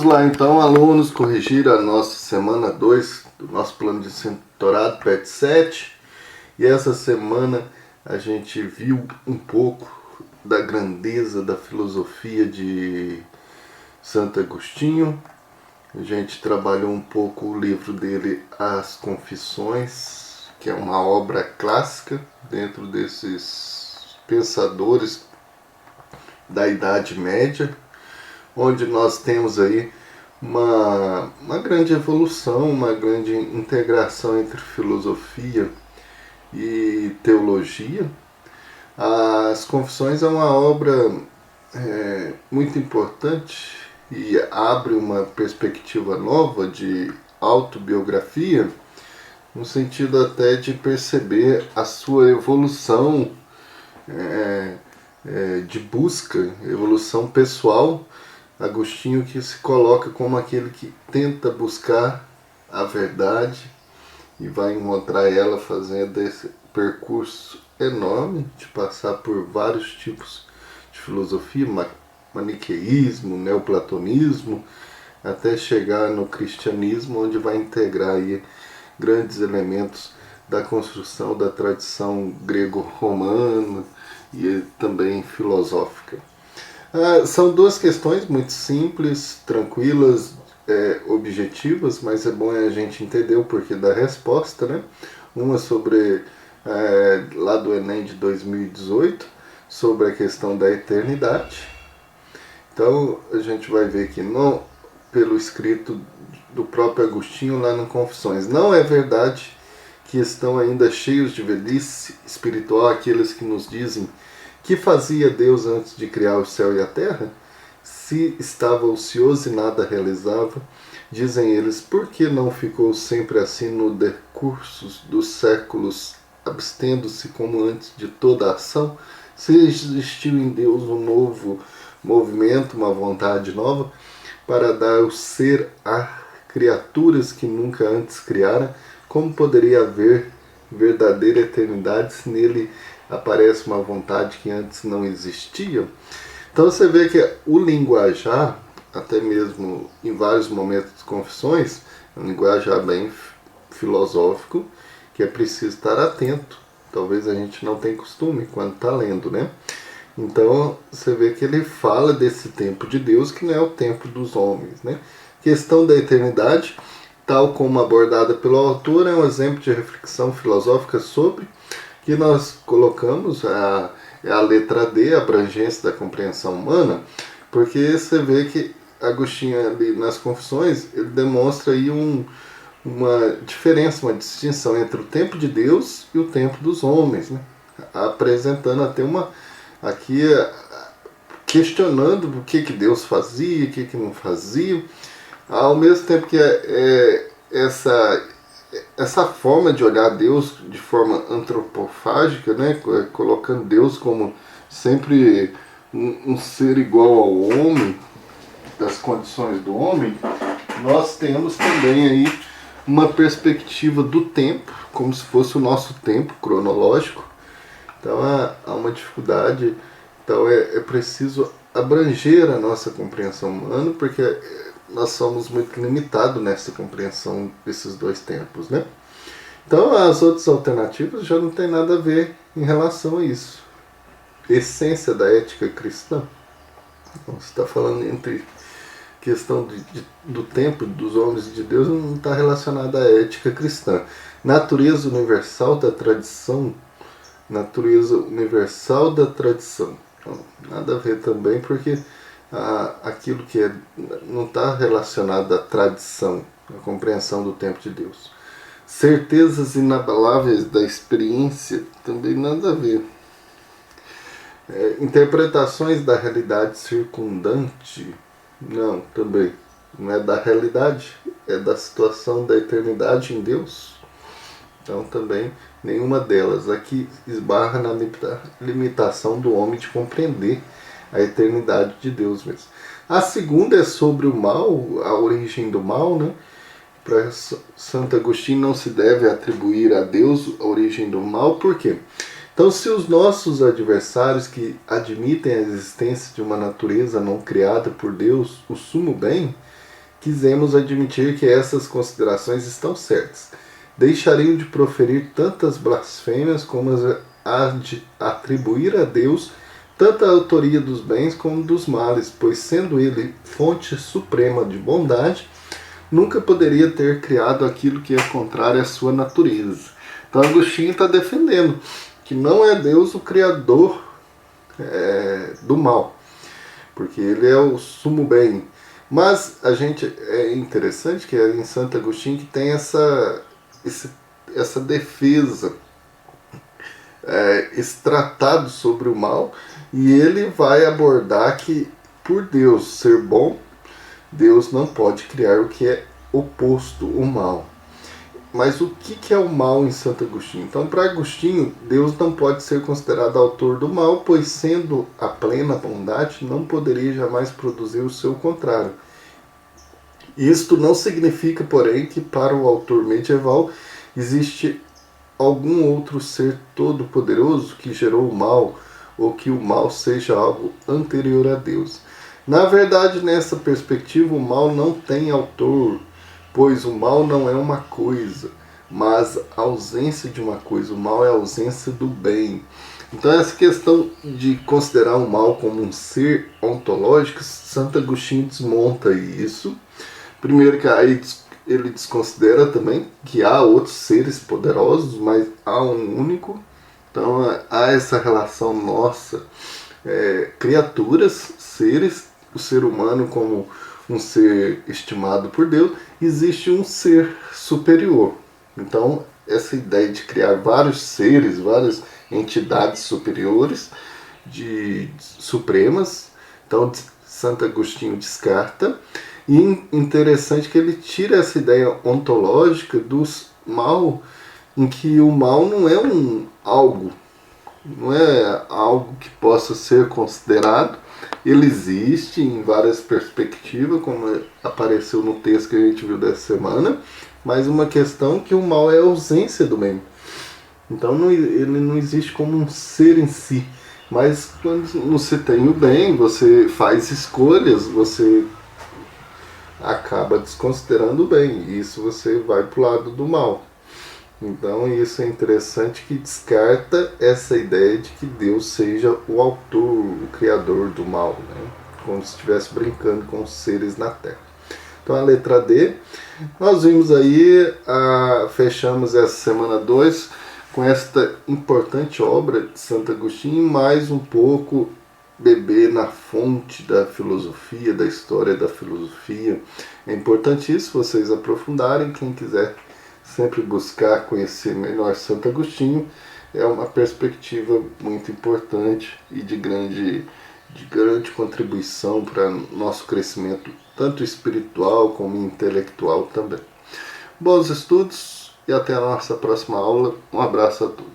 Vamos lá então, alunos, corrigir a nossa semana 2 do nosso plano de mentorado PET 7. E essa semana a gente viu um pouco da grandeza da filosofia de Santo Agostinho. A gente trabalhou um pouco o livro dele, As Confissões, que é uma obra clássica dentro desses pensadores da Idade Média, onde nós temos aí uma grande evolução, uma grande integração entre filosofia e teologia. As Confissões é uma obra muito importante e abre uma perspectiva nova de autobiografia, no sentido até de perceber a sua evolução de busca, evolução pessoal. Agostinho que se coloca como aquele que tenta buscar a verdade e vai encontrar ela fazendo esse percurso enorme de passar por vários tipos de filosofia, maniqueísmo, neoplatonismo, até chegar no cristianismo, onde vai integrar aí grandes elementos da construção da tradição grego-romana e também filosófica. São duas questões muito simples, tranquilas, objetivas, mas é bom a gente entender o porquê da resposta, né? Uma sobre, lá do Enem de 2018, sobre a questão da eternidade. Então a gente vai ver que não, pelo escrito do próprio Agostinho lá no Confissões, não é verdade que estão ainda cheios de velhice espiritual aqueles que nos dizem que fazia Deus antes de criar o céu e a terra? Se estava ocioso e nada realizava, dizem eles, por que não ficou sempre assim no decurso dos séculos, abstendo-se como antes de toda ação? Se existiu em Deus um novo movimento, uma vontade nova, para dar o ser a criaturas que nunca antes criara, como poderia haver verdadeira eternidade se nele aparece uma vontade que antes não existia? Então você vê que o linguajar, até mesmo em vários momentos de Confissões, é um linguajar bem filosófico, que é preciso estar atento. Talvez a gente não tenha costume quando está lendo, né? Então você vê que ele fala desse tempo de Deus, que não é o tempo dos homens, né? A questão da eternidade, tal como abordada pelo autor, é um exemplo de reflexão filosófica sobre que nós colocamos a letra D, a abrangência da compreensão humana, porque você vê que Agostinho ali nas Confissões, ele demonstra aí uma diferença, uma distinção entre o tempo de Deus e o tempo dos homens, né? Apresentando até aqui questionando o que Deus fazia, o que não fazia, ao mesmo tempo que essa forma de olhar Deus de forma antropofágica, né, colocando Deus como sempre um ser igual ao homem, das condições do homem, nós temos também aí uma perspectiva do tempo, como se fosse o nosso tempo cronológico. Então há uma dificuldade, então é preciso abranger a nossa compreensão humana, porque nós somos muito limitados nessa compreensão desses dois tempos, né? Então as outras alternativas já não tem nada a ver em relação a isso. Essência da ética cristã. Então, você está falando entre questão do tempo dos homens e de Deus, não está relacionada à ética cristã. Natureza universal da tradição. Natureza universal da tradição. Então, nada a ver também, porque aquilo que não está relacionado à tradição, à compreensão do tempo de Deus. Certezas inabaláveis da experiência, também nada a ver. Interpretações da realidade circundante, não, também. Não é da realidade, é da situação da eternidade em Deus. Então também nenhuma delas. Aqui esbarra na limitação do homem de compreender a eternidade de Deus mesmo. A segunda é sobre o mal, a origem do mal, né? Para Santo Agostinho não se deve atribuir a Deus a origem do mal, por quê? Então, se os nossos adversários que admitem a existência de uma natureza não criada por Deus, o sumo bem, quisemos admitir que essas considerações estão certas. Deixariam de proferir tantas blasfêmias como as de atribuir a Deus tanto a autoria dos bens como dos males, pois sendo ele fonte suprema de bondade, nunca poderia ter criado aquilo que é contrário à sua natureza. Então Agostinho está defendendo que não é Deus o criador do mal, porque ele é o sumo bem. Mas é interessante que é em Santo Agostinho que tem essa defesa, esse tratado sobre o mal, e ele vai abordar que por Deus ser bom, Deus não pode criar o que é oposto, o mal. Mas o que é o mal em Santo Agostinho? Então, para Agostinho, Deus não pode ser considerado autor do mal, pois sendo a plena bondade, não poderia jamais produzir o seu contrário. Isto não significa, porém, que para o autor medieval existe algum outro ser todo-poderoso que gerou o mal, ou que o mal seja algo anterior a Deus. Na verdade, nessa perspectiva, o mal não tem autor, pois o mal não é uma coisa, mas a ausência de uma coisa. O mal é a ausência do bem. Então essa questão de considerar o mal como um ser ontológico, Santo Agostinho desmonta isso. Primeiro que aí ele desconsidera também que há outros seres poderosos, mas há um único. Então há essa relação nossa, criaturas, seres, o ser humano como um ser estimado por Deus, existe um ser superior. Então, essa ideia de criar vários seres, várias entidades superiores, supremas, então Santo Agostinho descarta. E interessante que ele tira essa ideia ontológica do mal, em que o mal não é não é algo que possa ser considerado. Ele existe em várias perspectivas, como apareceu no texto que a gente viu dessa semana, mas uma questão que o mal é a ausência do bem. Então ele não existe como um ser em si, mas quando você tem o bem, você faz escolhas, você acaba desconsiderando o bem, e isso você vai para o lado do mal. Então isso é interessante, que descarta essa ideia de que Deus seja o autor, o criador do mal, né? Como se estivesse brincando com os seres na Terra. Então a letra D, nós vimos aí, fechamos essa semana 2 com esta importante obra de Santo Agostinho, mais um pouco beber na fonte da filosofia, da história da filosofia. É importantíssimo vocês aprofundarem, quem quiser sempre buscar conhecer melhor Santo Agostinho, é uma perspectiva muito importante e de grande contribuição para nosso crescimento, tanto espiritual como intelectual também. Bons estudos e até a nossa próxima aula. Um abraço a todos.